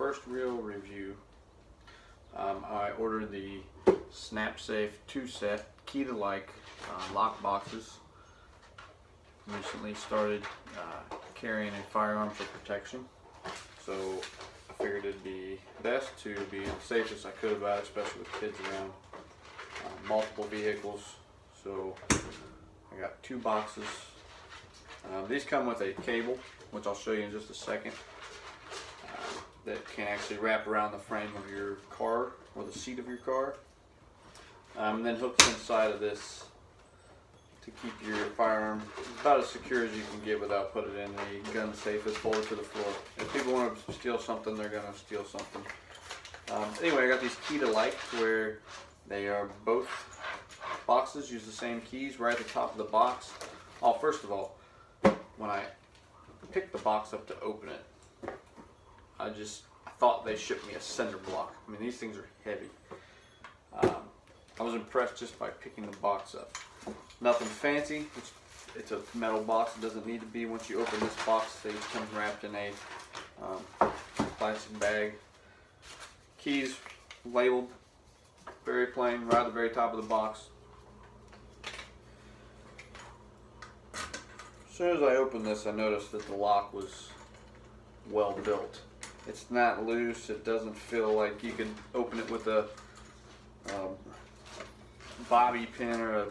first real review. I ordered the Snapsafe 2-set key to like lock boxes. Recently started carrying a firearm for protection, so I figured it'd be best to be as safe as I could about it, especially with kids around, multiple vehicles. So I got 2 boxes. These come with a cable, which I'll show you in just a second, that can actually wrap around the frame of your car or the seat of your car, and then hooks inside of this to keep your firearm about as secure as you can get without putting it in a gun safe that's bolted to the floor. If people want to steal something, they're going to steal something. Anyway, I got these key to like where they are both boxes, use the same keys right at the top of the box. Oh, first of all, when I picked the box up to open it, I thought they shipped me a cinder block. I mean, these things are heavy. I was impressed just by picking the box up. Nothing fancy. It's a metal box. It doesn't need to be. Once you open this box, it comes wrapped in a plastic bag. Keys labeled, very plain, right at the very top of the box. As soon as I opened this, I noticed that the lock was well built. It's not loose. It doesn't feel like you can open it with a bobby pin or a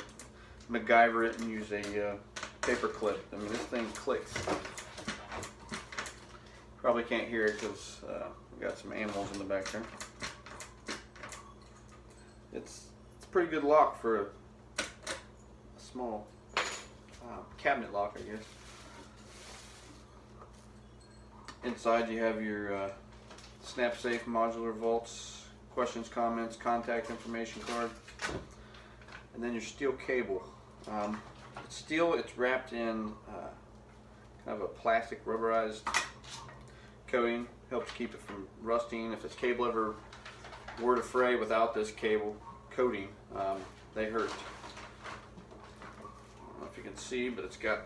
MacGyver it and use a paper clip. I mean, this thing clicks. Probably can't hear it because we got some animals in the back there. It's a pretty good lock for a small cabinet lock, I guess. Inside you have your Snapsafe modular vaults, questions, comments, contact information card, and then your steel cable. It's steel. It's wrapped in kind of a plastic rubberized coating. Helps keep it from rusting. If this cable ever were to fray without this cable coating, they hurt. I don't know if you can see, but it's got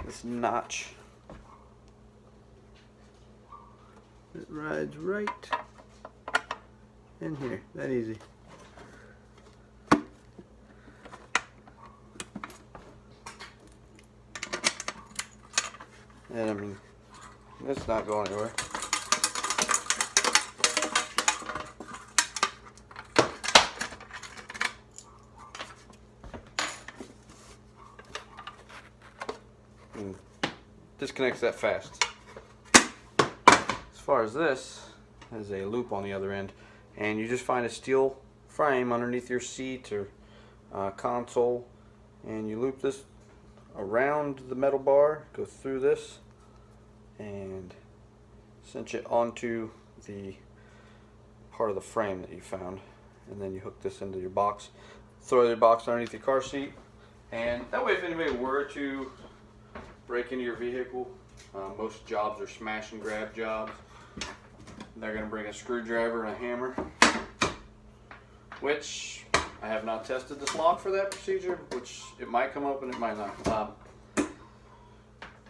this notch. It rides right in here, that easy. And I mean, it's not going anywhere. And disconnects that fast. As far as this, there's a loop on the other end, and you just find a steel frame underneath your seat or console, and you loop this around the metal bar, go through this, and cinch it onto the part of the frame that you found, and then you hook this into your box, throw your box underneath your car seat, and that way if anybody were to break into your vehicle, most jobs are smash and grab jobs. They're going to bring a screwdriver and a hammer, which I have not tested this lock for that procedure, which it might come open, it might not.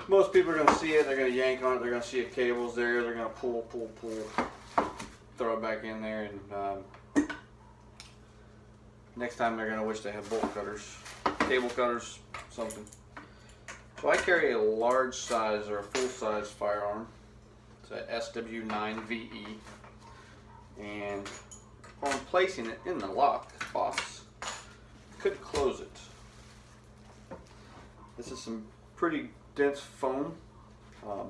Most people are going to see it, they're going to yank on it, they're going to see a cable's there, they're going to pull, throw it back in there, and next time they're going to wish they had bolt cutters, cable cutters, something. So I carry a large size or a full size firearm. It's a SW9VE, and upon placing it in the lock box, I couldn't close it. This is some pretty dense foam. I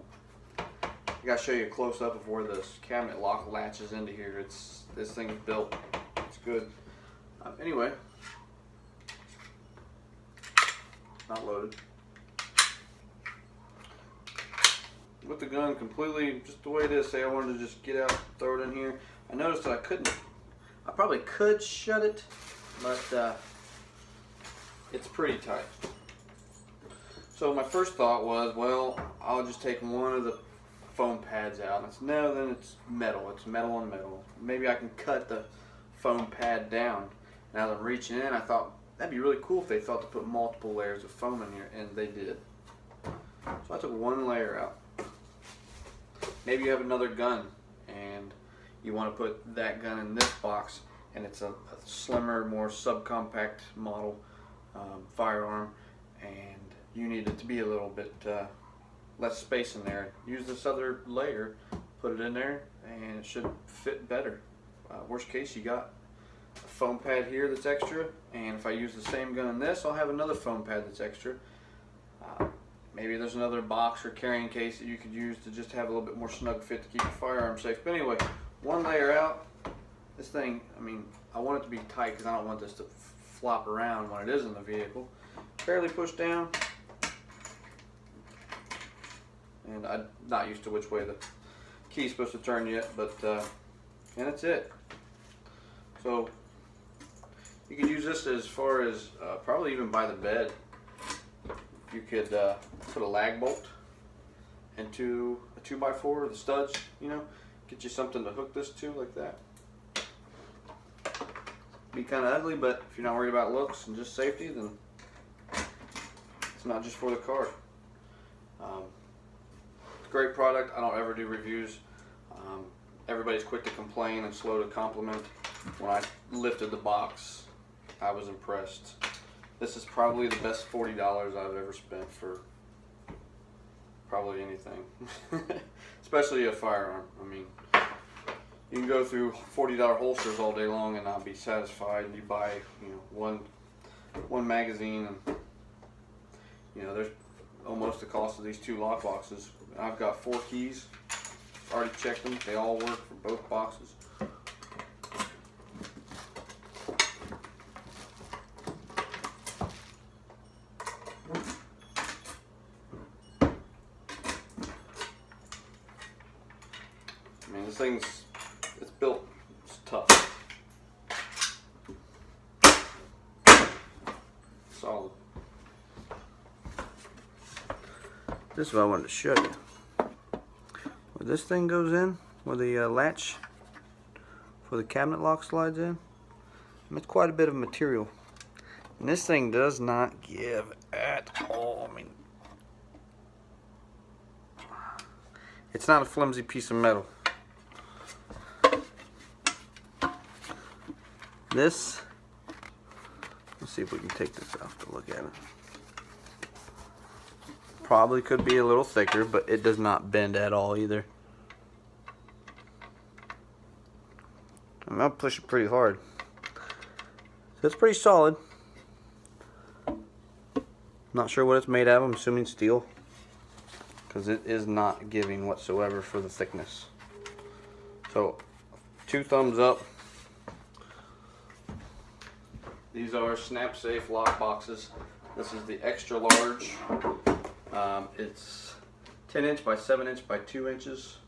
gotta show you a close up of where this cabinet lock latches into here. This thing is built. It's good. Anyway, not loaded. With the gun completely just the way it is, say I wanted to just get out, throw it in here. I noticed that I couldn't. I probably could shut it, but it's pretty tight. So my first thought was, well, I'll just take one of the foam pads out. And I said, no, then it's metal. It's metal on metal. Maybe I can cut the foam pad down. And as I'm reaching in, I thought that'd be really cool if they thought to put multiple layers of foam in here, and they did. So I took one layer out. Maybe you have another gun and you want to put that gun in this box, and it's a slimmer, more subcompact model firearm, and you need it to be a little bit less space in there. Use this other layer, put it in there, and it should fit better. Worst case, you got a foam pad here that's extra, and if I use the same gun in this, I'll have another foam pad that's extra. Maybe there's another box or carrying case that you could use to just have a little bit more snug fit to keep your firearm safe. But anyway, one layer out. This thing, I mean, I want it to be tight because I don't want this to flop around when it is in the vehicle. Barely push down. And I'm not used to which way the key's supposed to turn yet, but and that's it. So you could use this as far as probably even by the bed. You could put a lag bolt into a 2x4, the studs, you know, get you something to hook this to like that. Be kind of ugly, but if you're not worried about looks and just safety, then it's not just for the car. It's a great product. I don't ever do reviews. Everybody's quick to complain and slow to compliment. When I lifted the box, I was impressed. This is probably the best $40 I've ever spent for probably anything, especially a firearm. I mean, you can go through $40 holsters all day long and not be satisfied. And you buy, you know, one magazine, and you know, there's almost the cost of these 2 lock boxes. I've got 4 keys. Already checked them. They all work for both boxes. I mean, this thing's, it's built, it's tough. Solid. This is what I wanted to show you. Where this thing goes in, where the latch for the cabinet lock slides in, it's quite a bit of material. And this thing does not give at all. I mean, it's not a flimsy piece of metal. This, let's see if we can take this off to look at it. Probably could be a little thicker, but it does not bend at all either. I'm gonna push it pretty hard. So it's pretty solid. Not sure what it's made out of. I'm assuming steel, because it is not giving whatsoever for the thickness. So 2 thumbs up. These are Snapsafe Lock boxes. This is the extra large. It's 10 inch by 7 inch by 2 inches.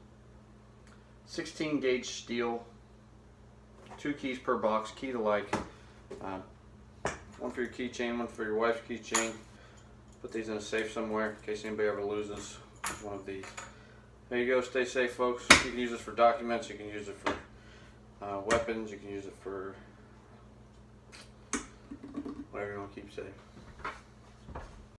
16 gauge steel. 2 keys per box, key to like. One for your keychain, one for your wife's keychain. Put these in a safe somewhere in case anybody ever loses one of these. There you go. Stay safe, folks. You can use this for documents. You can use it for weapons. You can use it for whatever you want to keep safe.